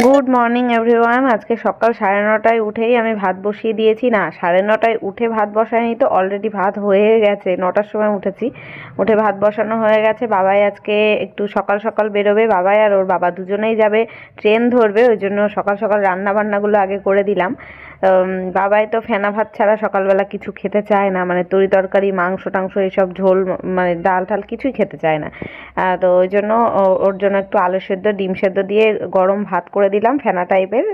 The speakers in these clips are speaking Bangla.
Good morning everyone. আজকে সকাল 9:30টায় উঠেই আমি ভাত বসিয়ে দিয়েছি। না, 9:30টায় উঠে ভাত বসাইনি, তো অলরেডি ভাত হয়ে গেছে। 9টার সময় উঠেছি, উঠে ভাত বসানো হয়ে গেছে। বাবাই আজকে একটু সকাল সকাল বেরোবে, বাবাই আর ওর বাবা দুজনেই যাবে, ট্রেন ধরবে। ওই জন্য সকাল সকাল রান্না বান্নাগুলো আগে করে দিলাম। বাবাই তো ফেনা ভাত ছাড়া সকালবেলা কিছু খেতে চায় না, মানে তরি তরকারি, মাংস টাংস এইসব ঝোল, মানে ডাল টাল কিছুই খেতে চায় না। তো ওই জন্য ওর জন্য একটু আলু সেদ্ধ, ডিম সেদ্ধ দিয়ে গরম ভাত করে দিলাম, ফেনা টাইপের।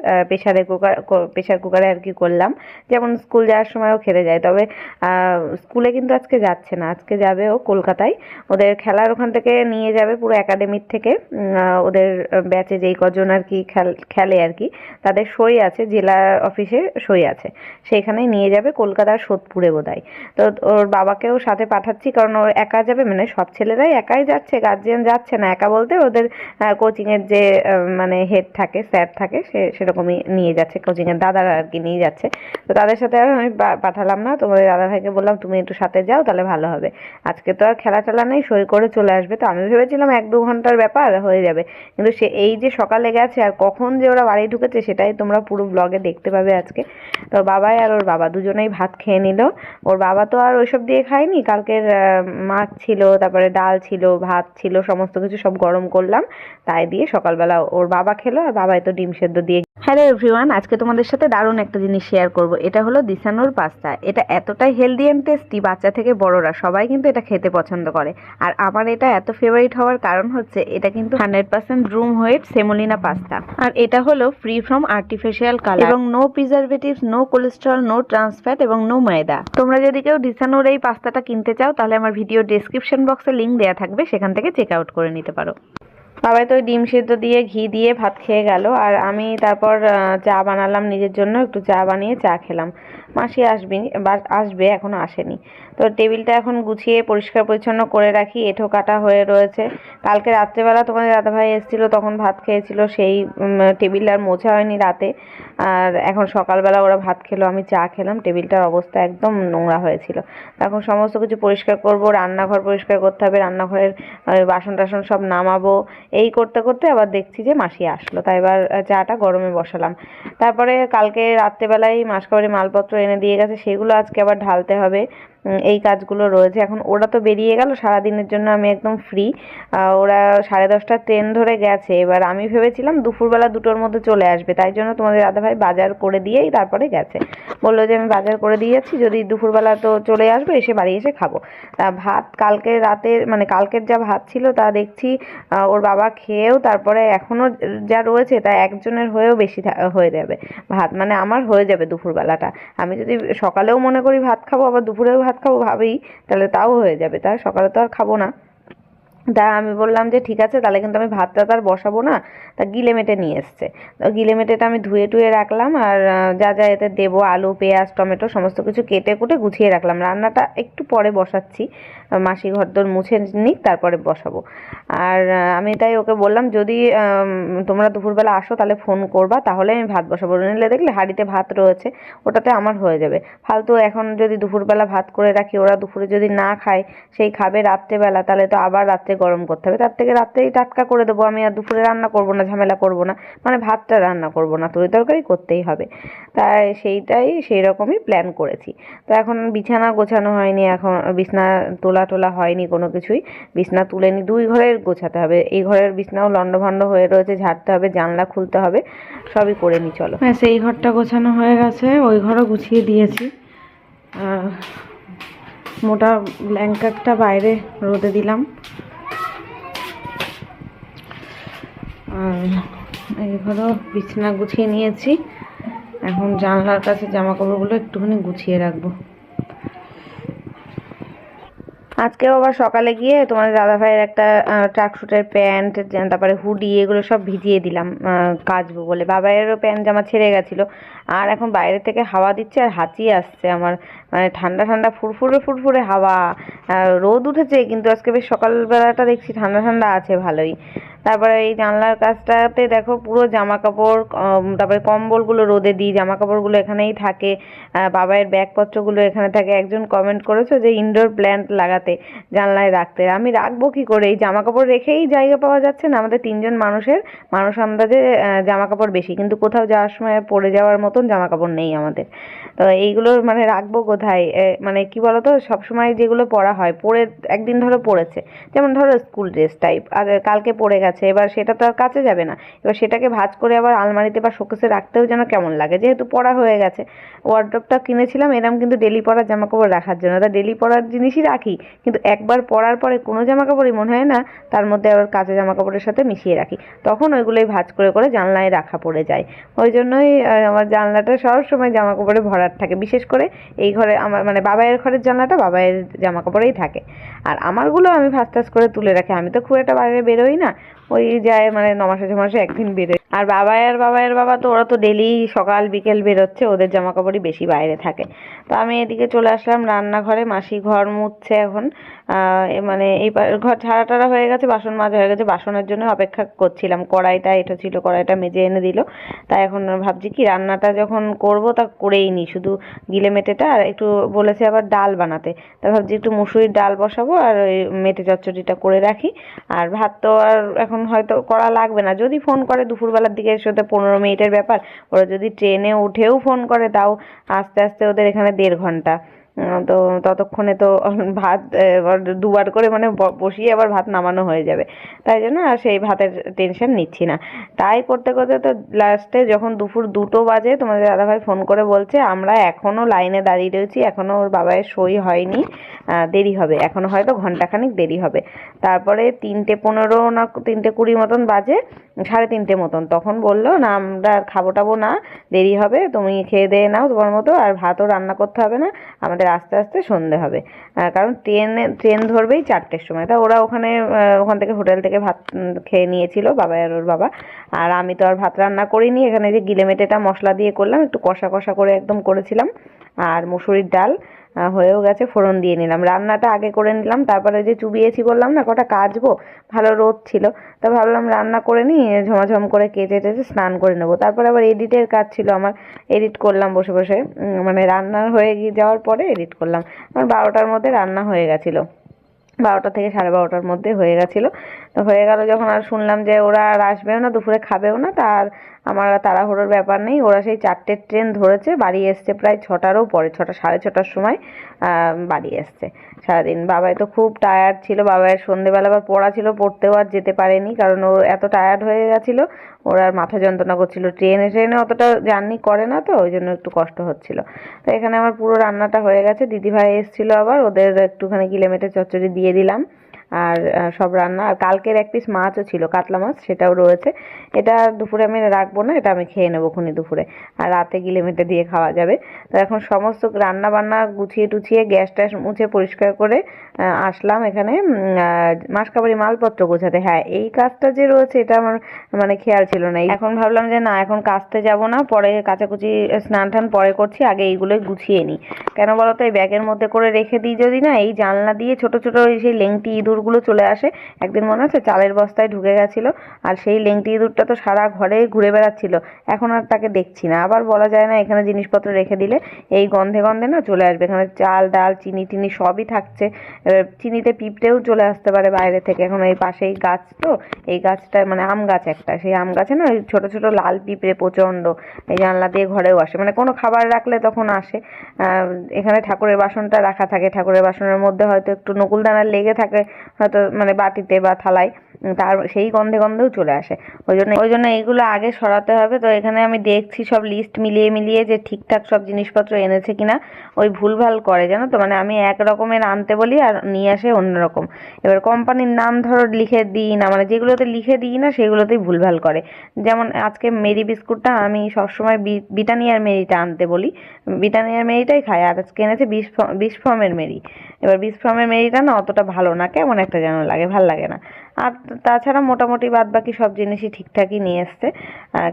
প্রেশার কুকারে আর কি করলাম, যেমন স্কুল যাওয়ার সময়ও খেতে যায়। তবে স্কুলে কিন্তু আজকে যাচ্ছে না, আজকে যাবে ও কলকাতায়। ওদের খেলার ওখান থেকে নিয়ে যাবে, পুরো একাডেমির থেকে। ওদের ব্যাচে যেই কজন আর কি খেলে আর কি, তাদের সই আছে, জেলা অফিসে সই আছে, সেইখানেই নিয়ে যাবে, কলকাতার সোদপুরে বোধহয়। তো ওর বাবাকেও সাথে পাঠাচ্ছি, কারণ ওর একা যাবে, মানে সব ছেলেরাই একাই যাচ্ছে, গার্জিয়ান যাচ্ছে না। একা বলতে ওদের কোচিংয়ের যে মানে হেড থাকে, স্যার থাকে, সেরকমই নিয়ে যাচ্ছে, কোচিংয়ের দাদারা আর কি নিয়ে যাচ্ছে। তো তাদের সাথে আর আমি পাঠালাম না, তোমাদের দাদাভাইকে বললাম তুমি একটু সাথে যাও, তাহলে ভালো হবে। আজকে তো আর খেলা টেলা নেই, সই করে চলে আসবে। তো আমি ভেবেছিলাম 1-2 ঘন্টার ব্যাপার, হয়ে যাবে। কিন্তু সে এই যে সকালে গেছে, আর কখন যে ওরা বাড়ি ঢুকেছে সেটাই তোমরা পুরো ব্লগে দেখতে পাবে আজকে। তো বাবাই আর ওর বাবা দুজনেই ভাত খেয়ে নিল। ওর বাবা তো আর ওইসব দিয়ে খায়নি, কালকের মাছ ছিল, তারপরে ডাল ছিল, ভাত ছিল, সমস্ত কিছু সব গরম করলাম, তাই দিয়ে সকালবেলা ওর বাবা খেলো, আর বাবাই তো ডিম সেদ্ধ দিয়ে। হ্যালো এভরিওয়ান, আজকে তোমাদের সাথে দারুণ একটা জিনিস শেয়ার করব। এটা হলো দিশানুর পাস্তা। এটা এতটাই হেলদি অ্যান্ড টেস্টি, বাচ্চা থেকে বড়রা সবাই কিন্তু এটা খেতে পছন্দ করে। আর আমার এটা এত ফেভারিট হওয়ার কারণ হচ্ছে এটা কিন্তু 100% রুম হোয়েট সেমোলিনা পাস্তা। আর এটা হলো ফ্রি ফ্রম আর্টিফিশিয়াল কালার, এবং no preservatives, no cholesterol, no trans fat এবং নো ময়দা। তোমরা যদি কেউ দিশানুর এই পাস্তাটা কিনতে চাও, তাহলে আমার ভিডিও ডেসক্রিপশন বক্সে লিঙ্ক দেওয়া থাকবে, সেখান থেকে চেক আউট করে নিতে পারো। বাবাই তো ডিম সেদ্ধ দিয়ে ঘি দিয়ে ভাত খেয়ে গেল, আর আমি তারপর চা বানালাম নিজের জন্য, একটু চা বানিয়ে চা খেলাম। মাসি আসবে, এখনো আসেনি। তো টেবিলটা এখন গুছিয়ে পরিষ্কার পরিচ্ছন্ন করে রাখি, এঁঠো কাটা হয়ে রয়েছে। কালকে রাত্রেবেলা তোমাদের দাদাভাই এসেছিলো, তখন ভাত খেয়েছিল, সেই টেবিল আর মোছা হয়নি রাতে। আর এখন সকালবেলা ওরা ভাত খেলো, আমি চা খেলাম, টেবিলটার অবস্থা একদম নোংরা হয়েছিল। এখন সমস্ত কিছু পরিষ্কার করব, রান্নাঘর পরিষ্কার করতে হবে, রান্নাঘরের বাসন টাসন সব নামাবো। এই করতে করতে আবার দেখছি যে মাসি আসলো, তাই এবার চাটা গরমে বসালাম। তারপরে কালকে রাত্রেবেলায় মাসকাবাড়ি মালপত্র এনে দিয়ে গেছে, সেগুলো আজকে আবার ঢালতে হবে। এই কাজগুলো রয়েছে। এখন ওরা তো বেরিয়ে গেল, সারাদিনের জন্য আমি একদম ফ্রি। ওরা 10:30টার ট্রেন ধরে গেছে। এবার আমি ভেবেছিলাম দুপুরবেলা 2টোর মধ্যে চলে আসবে, তাই জন্য তোমাদের দাদাভাই বাজার করে দিয়েই তারপরে গেছে। বললো যে আমি বাজার করে দিয়ে যাচ্ছি, যদি দুপুরবেলা তো চলে আসবে, এসে বাড়ি এসে খাবো। তা ভাত কালকে রাতের, মানে কালকের যা ভাত ছিল তা দেখছি ওর বাবা খেয়েও তারপরে এখনও যা রয়েছে তা একজনের হয়েও বেশি হয়ে যাবে ভাত, মানে আমার হয়ে যাবে দুপুরবেলাটা। আমি যদি সকালেও মনে করি ভাত খাবো, আবার দুপুরেও ভাত খাবো ভাবেই, তাহলে তাও হয়ে যাবে। তা সকালে তো আর খাবো না। তা আমি বললাম যে ঠিক আছে, তাহলে কিন্তু আমি ভাতটা তো আর বসাবো না। তা গিলে মেটে নিয়ে এসছে, তো গিলে মেটেটা আমি ধুয়ে টুয়ে রাখলাম, আর যা যা এতে দেবো, আলু পেঁয়াজ টমেটো সমস্ত কিছু কেটে কুটে গুছিয়ে রাখলাম। রান্নাটা একটু পরে বসাচ্ছি, মাসি ঘরদোর মুছে নিক, তারপরে বসাবো। আর আমি তাই ওকে বললাম, যদি তোমরা দুপুরবেলা আসো তাহলে ফোন করবা, তাহলে আমি ভাত বসাবো। নিলে দেখলে হাঁড়িতে ভাত রয়েছে, ওটাতে আমার হয়ে যাবে। ফালতু এখন যদি দুপুরবেলা ভাত করে রাখি, ওরা দুপুরে যদি না খায়, সেই খাবে রাত্রেবেলা, তাহলে তো আবার রাত্রে গরম করতে হবে। তার থেকে রাত্রেই টাটকা করে দেবো। আমি আর দুপুরে রান্না করবো না, ঝামেলা করবো না, মানে ভাতটা রান্না করবো না, তরি তরকারি করতেই হবে। তাই সেই রকমই প্ল্যান করেছি। তো এখন বিছানা গোছানো হয়নি, এখন বিছানা তোলা হয়নি কোনো কিছুই। বিছানা তুলে নি, 2 ঘরের গোছাতে হবে। এই ঘরের বিছানাও লন্ডভন্ড হয়ে রয়েছে, ঝাড়তে হবে, জানলা খুলতে হবে, সবই করে নি। চলো, হ্যাঁ, সেই ঘরটা গোছানো হয়ে গেছে, ওই ঘরও গুছিয়ে দিয়েছি। মোটা ব্ল্যাঙ্কেটটা বাইরে রোদে দিলাম। আর এই ঘরও বিছানা গুছিয়ে নিয়েছি। এখন জানলার কাছে জামা কাপড়গুলো একটুখানি গুছিয়ে রাখবো। আজকেও আবার সকালে গিয়ে তোমাদের দাদাভাইয়ের একটা ট্রাকসুটের প্যান্ট, তারপরে হুডি, এগুলো সব ভিজিয়ে দিলাম কাচবো বলে। বাবাইয়েরও প্যান্ট জামা ছেড়ে গেছিলো। আর এখন বাইরে থেকে হাওয়া দিচ্ছে, আর হাঁচি আসছে আমার, মানে ঠান্ডা ঠান্ডা ফুরফুরে হাওয়া। রোদ উঠেছে, কিন্তু আজকে বেশ সকালবেলাটা দেখছি ঠান্ডা ঠান্ডা আছে ভালোই। তারপরে এই জানলার কাছটাতে দেখো পুরো জামা কাপড়, তারপরে কম্বলগুলো রোদে দিই, জামা কাপড়গুলো এখানেই থাকে, বাবাইয়ের ব্যাগপত্রগুলো এখানে থাকে। একজন কমেন্ট করেছো যে ইনডোর প্ল্যান্ট লাগাতে, জানলায় রাখতে। আমি রাখবো কি করে, এই জামা কাপড় রেখেই জায়গা পাওয়া যাচ্ছে না। আমাদের 3জন মানুষের মানুষ আন্দাজে জামা কাপড় বেশি, কিন্তু কোথাও যাওয়ার সময় পরে যাওয়ার মতন জামা কাপড় নেই আমাদের। তো এইগুলো মানে রাখবো কোথায়, মানে কি বলতো, সবসময় যেগুলো পরা হয়, পরে একদিন ধরো পরেছে, যেমন ধরো স্কুল ড্রেস টাইপ, আর কালকে পরে গেছে, এবার সেটা তো আর কাচে যাবে না। এবার সেটাকে ভাঁজ করে আবার আলমারিতে বা শোকেসে রাখতেও যেন কেমন লাগে, যেহেতু পরা হয়ে গেছে। ওয়ার্ড্রপটা কিনেছিলাম এরকম কিন্তু ডেলি পরার জামা কাপড় রাখার জন্য, তা ডেলি পরার জিনিসই রাখি, কিন্তু একবার পরার পরে কোনো জামা কাপড়ই মনে হয় না তার মধ্যে আবার কাঁচা জামা কাপড়ের সাথে মিশিয়ে রাখি, তখন ওইগুলোই ভাঁজ করে করে জানলায় রাখা পড়ে যায়। ওই জন্যই আমার জানলাটা সব সময় জামা কাপড়ে ভরাট থাকে, বিশেষ করে এই ঘরে আমার মানে বাবাইয়ের ঘরের জানলাটা বাবাইয়ের জামা কাপড়েই থাকে। আর আমারগুলো আমি ভাঁজ টাজ করে তুলে রাখি, আমি তো খুব একটা বাইরে বেরোই না, ওই যায় মানে 9 মাসে 6 মাসে একদিন বেরোই। আর বাবাইয়ের বাবা তো ওরা তো ডেলি সকাল বিকেল বেরোচ্ছে, ওদের জামা কাপড়ই বেশি বাইরে থাকে। তো আমি এদিকে চলে আসলাম রান্নাঘরে, মাসি ঘর মুছছে এখন। মানে এই ঘর ঝাড়া টাড়া হয়ে গেছে, বাসন মাজা হয়ে গেছে, বাসনের জন্য অপেক্ষা করছিলাম। কড়াইটা এটা ছিল, কড়াইটা মেজে এনে দিল। তাই এখন ভাবছি কি রান্নাটা যখন করব তা করেই নি, শুধু গিলে মেটেটা, আর একটু বলেছে আবার ডাল বানাতে, তা ভাবছি একটু মুসুরির ডাল বসাবো আর ওই মেটে চচ্চড়িটা করে রাখি। আর ভাত তো আর এখন হয়তো করা লাগবে না, যদি ফোন করে দুপুরবেলার দিকে, সাথে 15 মিনিটের ব্যাপার। ওরা যদি ট্রেনে উঠেও ফোন করে, তাও আস্তে আস্তে ওদের এখানে 1.5 ঘন্টা। তো ততক্ষণে তো ভাত দুবার করে মানে বসিয়ে আবার ভাত নামানো হয়ে যাবে, তাই জন্য আর সেই ভাতের টেনশন নিচ্ছি না। তাই করতে করতে তো লাস্টে যখন দুপুর 2টো বাজে, তোমাদের দাদাভাই ফোন করে বলছে আমরা এখনো লাইনে দাঁড়িয়ে রয়েছি, এখনো ওর বাবায়ের সই হয়নি, দেরি হবে, এখনো হয়তো ঘন্টাখানিক দেরি হবে। তারপরে 3টে 15 না 3টে 20 মতন বাজে, 3:30 মতন, তখন বললো না আমরা খাবো টাবো না, দেরি হবে, তুমি খেয়ে দিয়ে নাও তোমার মতো, আর ভাতও রান্না করতে হবে না, আমাদের আস্তে আস্তে সন্ধে হবে। কারণ ট্রেন ধরবেই 4টের সময়। তা ওরা ওখান থেকে হোটেল থেকে ভাত খেয়ে নিয়েছিল, বাবা আর ওর বাবা। আর আমি তো আর ভাত রান্না করিনি, এখানে যে গিলে মেটেটা মশলা দিয়ে করলাম, একটু কষা কষা করে একদম করেছিলাম। আর মুসুরির ডাল হয়েও গেছে, ফোড়ন দিয়ে নিলাম, রান্নাটা আগে করে নিলাম। তারপরে যে চুবিয়েছি বললাম না, কটা কাচবো, ভালো রোদ ছিল, তা ভাবলাম রান্না করে নিই, ঝমাঝম করে কেচে টেচে স্নান করে নেবো। তারপরে আবার এডিটের কাজ ছিল আমার, এডিট করলাম বসে বসে, মানে রান্না হয়ে যাওয়ার পরে এডিট করলাম। আমার 12টার মধ্যে রান্না হয়ে গেছিলো, 12টা থেকে 12:30টার মধ্যে হয়ে গেছিলো। তো হয়ে গেল যখন, আর শুনলাম যে ওরা আর আসবেও না, দুপুরে খাবেও না, তার আমার তাড়াহুড়োর ব্যাপার নেই। ওরা সেই 4টের ট্রেন ধরেছে, বাড়ি এসছে প্রায় 6টারও পরে, 6টা 6:30টার সময় বাড়ি এসছে। সারাদিন বাবাই তো খুব টায়ার্ড ছিল, বাবাইয়ের সন্ধেবেলা আবার পড়া ছিল, পড়তেও আর যেতে পারেনি, কারণ ও এত টায়ার্ড হয়ে গেছিলো, ওর আর মাথা যন্ত্রণা করছিল। ট্রেনে অতটা জার্নি করে না, তো ওই জন্য একটু কষ্ট হচ্ছিল। তো এখানে আমার পুরো রান্নাটা হয়ে গেছে, দিদিভাই এসেছিলো আবার, ওদের একটুখানি গিলে মেটে চচ্চড়ি দিয়ে দিলাম। আর সব রান্না, আর কালকের 1 পিস মাছও ছিল, কাতলা মাছ, সেটাও রয়েছে। এটা দুপুরে আমি রাখবো না, এটা আমি খেয়ে নেবো খুনি দুপুরে, আর রাতে গিলে মেটে দিয়ে খাওয়া যাবে। তো এখন সমস্ত রান্না বান্না গুছিয়ে টুছিয়ে গ্যাস ট্যাস মুছে পরিষ্কার করে আসলাম এখানে মাসকাবারি মালপত্র গোছাতে। হ্যাঁ, এই কাজটা যে রয়েছে এটা আমার মানে খেয়াল ছিল না। এখন ভাবলাম যে না, এখন কাচতে যাব না, পরে কাচাকুচি স্নান টান পরে করছি, আগে এইগুলোই গুছিয়ে নিই। কেন বলো তো, এই ব্যাগের মধ্যে করে রেখে দিই যদি না, এই জানলা দিয়ে ছোট ছোট সেই লেংটি ইঁদুরগুলো চলে আসে। একদিন মনে আছে চালের বস্তায় ঢুকে গেছিল, আর সেই লেংটি ইঁদুরটা তো সারা ঘরে ঘুরে বেড়াচ্ছিল, এখন আর তাকে দেখছি না। আবার বলা যায় না, এখানে জিনিসপত্র রেখে দিলে এই গন্ধে গন্ধে না চলে আসবে, এখানে চাল ডাল চিনি টিনি সবই থাকছে, চিনিতে পিঁপড়েও চলে আসতে পারে বাইরে থেকে। এখন এই পাশেই গাছ, তো এই গাছটা মানে আম গাছ একটা, সেই আম গাছে না ওই ছোট ছোট লাল পিঁপড়ে প্রচণ্ড, এই জানলা দিয়ে ঘরেও আসে, মানে কোনো খাবার রাখলে তখন আসে। এখানে ঠাকুরের বাসনটা রাখা থাকে, ঠাকুরের বাসনের মধ্যে হয়তো একটু নকুলদানা লেগে থাকে হয়তো, মানে বাটিতে বা থালায়, তার সেই গন্ধে গন্ধেও চলে আসে। ওই জন্য এইগুলো আগে সরাতে হবে। তো এখানে আমি দেখছি সব লিস্ট মিলিয়ে মিলিয়ে যে ঠিকঠাক সব জিনিসপত্র এনেছে কিনা। ওই ভুলভাল করে জানো তো, মানে আমি এক রকমের আনতে বলি আর নিয়ে আসে অন্যরকম। এবার কোম্পানির নাম ধরো লিখে দিই না, মানে যেগুলোতে লিখে দিই না সেগুলোতেই ভুলভাল করে। যেমন আজকে মেরি বিস্কুটটা আমি সবসময় ব্রিটানিয়ার মেরিটা আনতে বলি, ব্রিটানিয়ার মেরিটাই খাই, আর আজকে এনেছে বিস্ফর্মের মেরি। এবার বিস্ফর্মের মেরিটা না অতটা ভালো না, কেমন একটা যেন লাগে, ভাল লাগে না। আর তাছাড়া মোটামুটি বাদ বাকি সব জিনিসই ঠিকঠাকই নিয়ে এসছে।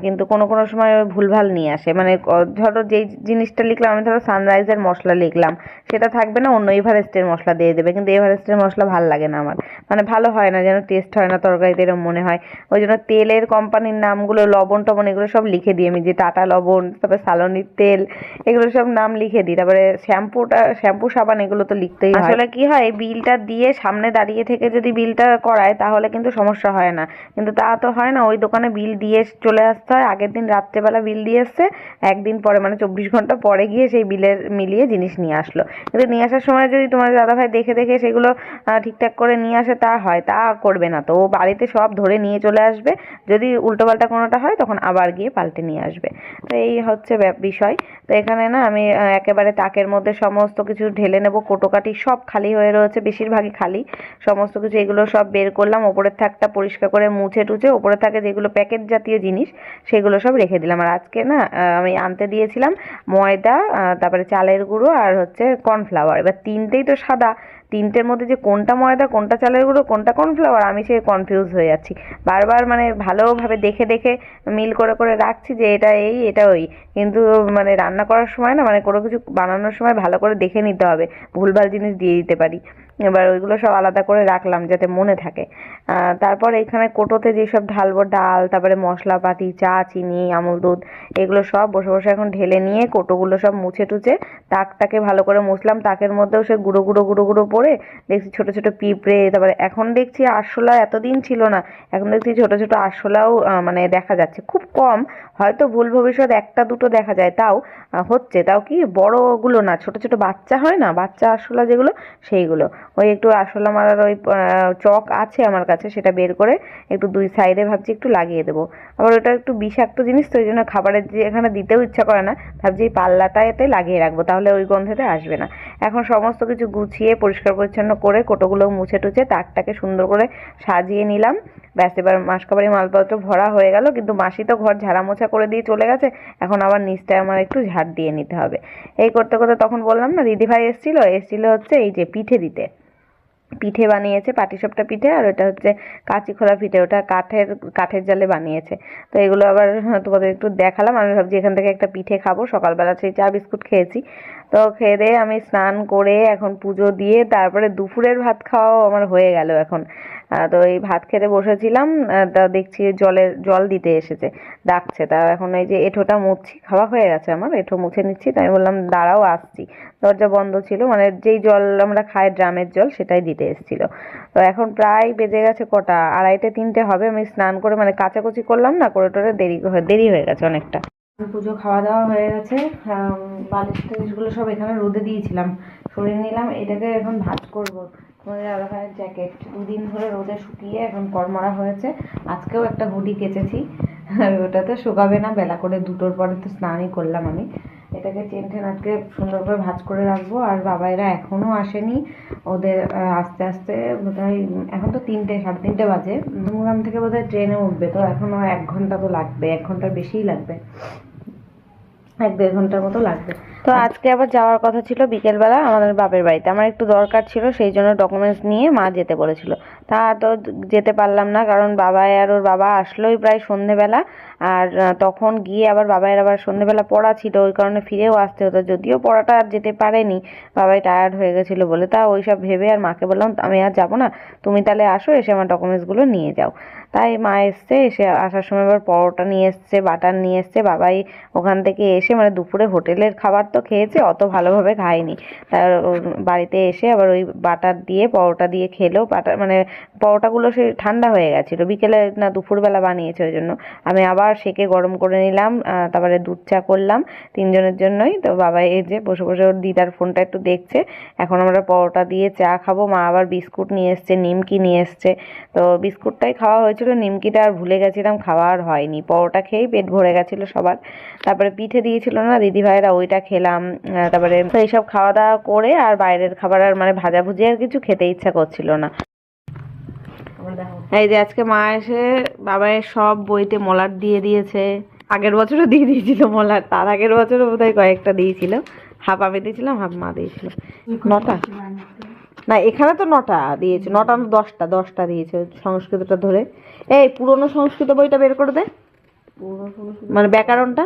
কিন্তু কোনো কোনো সময় ওই ভুলভাল নিয়ে আসে, মানে ধরো যেই জিনিসটা লিখলাম আমি, ধরো সানরাইজের মশলা লিখলাম, সেটা থাকবে না, অন্য এভারেস্টের মশলা দিয়ে দেবে, কিন্তু এভারেস্টের মশলা ভাল লাগে না আমার, মানে ভালো হয় না, যেন টেস্ট হয় না তরকারিতে এরকম মনে হয়। ওই জন্য তেলের কোম্পানির নামগুলো, লবণ টবণ এগুলো সব লিখে দিই আমি, যে টাটা লবণ, তারপরে সালোনির তেল, এগুলো সব নাম লিখে দিই। তারপরে শ্যাম্পু সাবান এগুলো তো লিখতেই হয়। আসলে কি হয়, বিলটা দিয়ে সামনে দাঁড়িয়ে থেকে যদি বিলটা করায় তাহলে কিন্তু সমস্যা হয় না, কিন্তু তা তো হয় না, ওই দোকানে বিল দিয়ে চলে আসতে হয়, আগের দিন রাত্রেবেলা বিল দিয়ে এসছে, একদিন পরে মানে 24 ঘন্টা পরে গিয়ে সেই বিলের মিলিয়ে জিনিস নিয়ে আসলো। কিন্তু নিয়ে আসার সময় যদি তোমার দাদাভাই দেখে দেখে সেগুলো ঠিকঠাক করে নিয়ে আসে, তা হয়, তা করবে না তো, ও বাড়িতে সব ধরে নিয়ে চলে আসবে, যদি উল্টোপাল্টা কোনোটা হয় তখন আবার গিয়ে পাল্টে নিয়ে আসবে। তো এই হচ্ছে বিষয়। তো এখানে না আমি একেবারে তাকের মধ্যে সমস্ত কিছু ঢেলে নেব, কোটোকাটি সব খালি হয়ে রয়েছে, বেশিরভাগই খালি, সমস্ত কিছু এগুলো সব বের করলাম, ওপরের থাকটা পরিষ্কার করে মুছে টুছে, ওপরে থাকে যেগুলো প্যাকেট জাতীয় জিনিস সেগুলো সব রেখে দিলাম। আর আজকে না আমি আনতে দিয়েছিলাম ময়দা, তারপরে চালের গুঁড়ো আর হচ্ছে কর্নফ্লাওয়ার। এবার তিনটেই তো সাদা, তিনটের মধ্যে যে কোনটা ময়দা, কোনটা চালের গুঁড়ো, কোনটা কর্নফ্লাওয়ার, আমি সে কনফিউজ হয়ে যাচ্ছি বারবার, মানে ভালোভাবে দেখে দেখে মিল করে করে রাখছি যে এটা এই এটা ওই, কিন্তু মানে রান্না করার সময় না, মানে কোনো কিছু বানানোর সময় ভালো করে দেখে নিতে হবে, ভুলভাল জিনিস দিয়ে দিতে পারি। এবার ওইগুলো সব আলাদা করে রাখলাম যাতে মনে থাকে। তারপর এখানে কোটোতে যেসব ঢালবো, ডাল, তারপরে মশলাপাতি, চা, চিনি, আমুল দুধ, এগুলো সব বসে বসে এখন ঢেলে নিয়ে কোটোগুলো সব মুছে টুছে তাকটাকে ভালো করে মুছলাম, তাকের মধ্যেও সে গুঁড়ো গুঁড়ো গুঁড়ো গুঁড়ো পড়ে দেখছি ছোট ছোট পিঁপড়ে, তারপরে এখন দেখছি আরশোলা এতদিন ছিল না, এখন দেখছি ছোট ছোট আরশোলাও মানে দেখা যাচ্ছে, খুব কম, হয়তো ভুল ভবিষ্যৎ একটা দুটো দেখা যায়, তাও হচ্ছে, তাও কি বড়গুলো না, ছোট ছোট বাচ্চা হয় না, বাচ্চা আরশোলা যেগুলো, সেইগুলো। ওই একটু আরশোলা মারার ওই চক আছে আমার কাছে, সেটা বের করে একটু দুই সাইডে ভাবছি একটু লাগিয়ে দেবো। আবার ওটা একটু বিষাক্ত জিনিস তো, ওই জন্য খাবারের যে এখানে দিতেও ইচ্ছা করে না, ভাবছি এই পাল্লাটাতে লাগিয়ে রাখবো, তাহলে ওই গন্ধেতে আসবে না। এখন সমস্ত কিছু গুছিয়ে পরিষ্কার পরিচ্ছন্ন করে কোটোগুলো মুছে টুছে তাকটাকে সুন্দর করে সাজিয়ে নিলাম। ব্যাস, এবার মাসকাবারি মালপত্র ভরা হয়ে গেল, কিন্তু মাসি তো ঘর ঝাড়া মোছা করে দিয়ে চলে গেছে, এখন আবার নিচটায় আমার একটু ঝাড় দিয়ে নিতে হবে। এই করতে করতে তখন বললাম না দিদিভাই এসেছিল হচ্ছে এই যে পিঠে দিতে, পিঠে বানিয়েছে, পাটিসাপটা পিঠে, আর ওটা হচ্ছে কাঁচি খোলা পিঠে, ওটা কাঠের জালে বানিয়েছে। তো এগুলো আবার তোমাদের একটু দেখালাম। আমি ভাবছি এখান থেকে একটা পিঠে খাবো, সকালবেলা সেই চা বিস্কুট খেয়েছি, তো খেয়ে দিয়ে আমি স্নান করে এখন পুজো দিয়ে তারপরে দুপুরের ভাত খাওয়াও আমার হয়ে গেল এখন। তো এই ভাত খেতে বসেছিলাম, তা দেখছি জল দিতে এসেছে, ডাকছে, তা এখন এই যে এঁঠোটা মুছছি, খাওয়া হয়ে গেছে আমার, এঁঠো মুছে নিচ্ছি, তাই বললাম দাঁড়াও আসছি, দরজা বন্ধ ছিল, মানে যেই জল আমরা খাই ড্রামের জল সেটাই দিতে এসেছিল। তো এখন প্রায় বেজে গেছে কটা, 2:30-3টে হবে, আমি স্নান করে মানে কাচাকুচি করলাম না, করে টোরে দেরি হয়ে গেছে অনেকটা। পুজো খাওয়া দাওয়া হয়ে গেছে, বালিশ টালিশগুলো সব এখানে রোদে দিয়েছিলাম, সরিয়ে নিলাম, এটাকে এখন ভাঁজ করবো। তোমাদের দাদাভাইয়ের জ্যাকেট 2 দিন ধরে রোদে শুকিয়ে এখন কড়মড়া হয়েছে, আজকেও একটা হুডি কেচেছি, ওটা তো শুকাবে না, বেলা করে 2টোর পরে তো স্নানই করলাম আমি। এটাকে চেন আজকে সুন্দর করে ভাঁজ করে রাখবো। আর বাবাইরা এখনও আসেনি, ওদের আস্তে আস্তে বোধহয়, এখন তো 3টে 3:30 বাজে, ধুমগ্রাম থেকে বোধহয় ট্রেনে উঠবে, তো এখনও 1 ঘন্টা তো লাগবে, 1 ঘন্টার বেশিই লাগবে, 1-1.5 ঘন্টার মতো লাগবে। তো আজকে আবার যাওয়ার কথা ছিল বিকেলবেলা আমাদের বাপের বাড়িতে, আমার একটু দরকার ছিল, সেই জন্য ডকুমেন্টস নিয়ে মা যেতে বলেছিল, তা তো যেতে পারলাম না, কারণ বাবাই আর ওর বাবা আসলোই প্রায় সন্ধেবেলা, আর তখন গিয়ে আবার বাবাইয়ের আবার সন্ধেবেলা পড়া ছিল, ওই কারণে ফিরেও আসতে হতো, যদিও পড়াটা আর যেতে পারেনি, বাবাই টায়ার্ড হয়ে গেছিলো বলে, তা ওইসব ভেবে আর মাকে বললাম আমি আর যাবো না, তুমি তাহলে আসো, এসে আমার ডকুমেন্টসগুলো নিয়ে যাও। তাই মা এসছে, এসে আসার সময় এবার পরোটা নিয়ে এসছে, বাটার নিয়ে এসছে, বাবাই ওখান থেকে এসে মানে দুপুরে হোটেলের খাবার তো খেয়েছে, অত ভালোভাবে খায়নি, তার বাড়িতে এসে আবার ওই বাটার দিয়ে পরোটা দিয়ে খেলো, বাটার মানে পরোটাগুলো সে ঠান্ডা হয়ে গেছিলো, বিকেলে না দুপুরবেলা বানিয়েছে, ওই জন্য আমি আবার সেকে গরম করে নিলাম, তারপরে দুধ চা করলাম 3জনের জন্যই। তো বাবা এই যে বসে বসে ওর দিদার ফোনটা একটু দেখছে, এখন আমরা পরোটা দিয়ে চা খাবো, মা আবার বিস্কুট নিয়ে এসছে, নিমকি নিয়ে এসছে, তো বিস্কুটটাই খাওয়া হয়েছিল, নিমকিটা আর ভুলে গেছিলাম, খাওয়া আর হয়নি, পরোটা খেয়েই পেট ভরে গেছিলো সবার। তারপরে পিঠে দিয়েছিল না দিদিভাইরা, ওইটা খেলাম, তারপরে এইসব খাওয়া দাওয়া করে আর বাইরের খাবার আর মানে ভাজাভুজি আর কিছু খেতে ইচ্ছা করছিল না। এই যে আজকে মা এসে বাবাই সব বইতে মলাট দিয়ে দিয়েছে, আগের বছরও দিয়ে দিয়েছিল মলাট, তার আগের বছরও বোধহয় কয়েকটা দিয়েছিল, হাফ আমি দিয়েছিলাম হাফ মা দিয়েছিল। 9টা না, এখানে তো 9টা দিয়েছে, 9টা 10টা দিয়েছে সংস্কৃতটা ধরে। এই পুরনো সংস্কৃত বইটা বের করে দে, পুরনো মানে ব্যাকরণটা।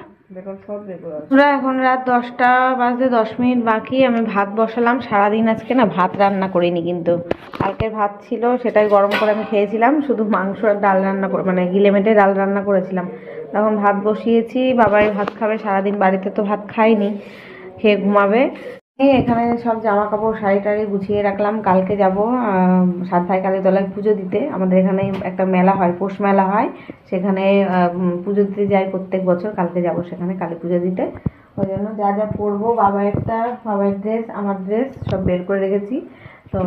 সব রেগুলার। আমরা এখন রাত 10টা বাজতে 10 মিনিট বাকি, আমি ভাত বসালাম। সারাদিন আজকে না ভাত রান্না করিনি, কিন্তু কালকের ভাত ছিল সেটাই গরম করে আমি খেয়েছিলাম। শুধু মাংস আর ডাল রান্না করে, মানে গিলেমেটে ডাল রান্না করেছিলাম। তখন ভাত বসিয়েছি, বাবাই ভাত খাবে। সারাদিন বাড়িতে তো ভাত খাইনি, খেয়ে ঘুমাবে। এখানে সব জামা কাপড় শাড়ি টাড়ি গুছিয়ে রাখলাম। কালকে যাব 7 ভাই কালী তলায় পুজো দিতে। আমাদের এখানে একটা মেলা হয়, পৌষ মেলা হয়, সেখানে পুজো দিতে যাই প্রত্যেক বছর। কালকে যাব সেখানে কালী পুজো দিতে। ওই জন্য যা যা পরবো, বাবার ড্রেস, আমার ড্রেস সব বের করে রেখেছি। তো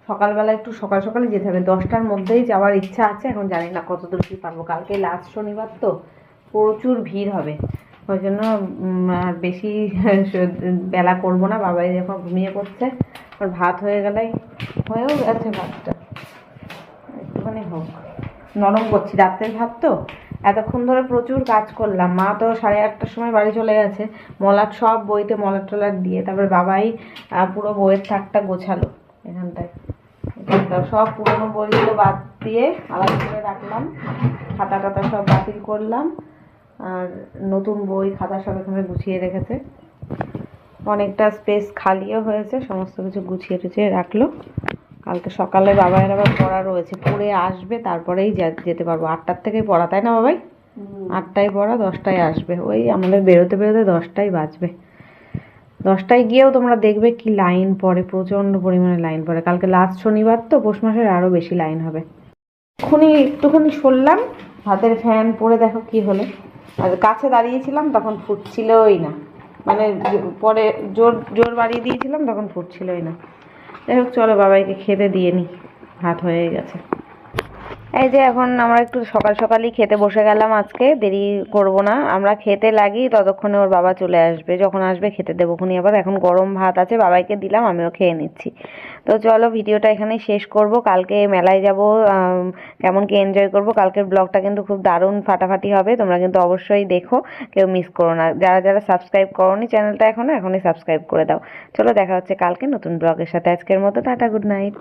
সকালবেলা একটু সকাল সকালে যেতে হবে, 10টার মধ্যেই যাওয়ার ইচ্ছা আছে। এখন জানি না কতদূর কী পারবো। কালকে লাস্ট শনিবার তো প্রচুর ভিড় হবে। ওই জন্য আর বেশি বেলা করবো না। বাবাই যখন ঘুমিয়ে পড়ছে, ওর ভাত হয়ে গেলেই, হয়েও গেছে ভাতটা, একটুখানি হোক, নরম করছি। রাত্রের ভাত তো, এতক্ষণ ধরে প্রচুর কাজ করলাম। মা তো 8:30টার সময় বাড়ি চলে গেছে, মলাট সব বইতে মলাট টলাট দিয়ে। তারপর বাবাই পুরো বইয়ের থাকটা গোছালো। এখানটায় সব পুরোনো বইগুলো বাদ দিয়ে আলাদা করে রাখলাম, খাতা টাতা সব বাতিল করলাম, আর নতুন বই খাতা সব এখানে গুছিয়ে রেখেছে। অনেকটা স্পেস খালিও হয়েছে, সমস্ত কিছু গুছিয়ে টুছিয়ে রাখলো। কালকে সকালে বাবাইয়ের আবার পড়া রয়েছে, পড়ে আসবে, তারপরেই যেতে পারবো। 8টার থেকেই পড়া, তাই না বাবাই? 8টায় পড়া, 10টায় আসবে। ওই আমাদের বেরোতে বেরোতে 10টাই বাজবে। 10টায় গিয়েও তোমরা দেখবে কি লাইন পড়ে, প্রচণ্ড পরিমাণে লাইন পড়ে। কালকে লাস্ট শনিবার তো, পৌষ মাসের আরও বেশি লাইন হবে। একটুখানি সরলাম, হাতের ফ্যান পরে দেখো কি হলো। আর কাছে দাঁড়িয়েছিলাম তখন ফুটছিলই না, মানে পরে জোর জোর বাড়িয়ে দিয়েছিলাম তখন ফুটছিলই না। যাই হোক, চলো বাবাইকে খেতে দিয়ে নি, ভাত হয়ে গেছে। এই যে এখন আমরা একটু সকাল সকালই খেতে বসে গেলাম, আজকে দেরি করব না। আমরা খেতে লাগি, ততক্ষণে ওর বাবা চলে আসবে, যখন আসবে খেতে দেবো খুনি। আবার এখন গরম ভাত আছে, বাবাইকে দিলাম, আমিও খেয়ে নিচ্ছি। তো চলো ভিডিওটা এখানেই শেষ করব। কালকে মেলায় যাব, কেমন কি এনজয় করব। কালকের ব্লগটা কিন্তু খুব দারুণ ফাটাফাটি হবে, তোমরা কিন্তু অবশ্যই দেখো, কেউ মিস করো না। যারা যারা সাবস্ক্রাইব করোনি চ্যানেলটা এখনই সাবস্ক্রাইব করে দাও। চলো দেখা হচ্ছে কালকে নতুন ব্লগের সাথে। আজকের মতো টাটা, গুড নাইট।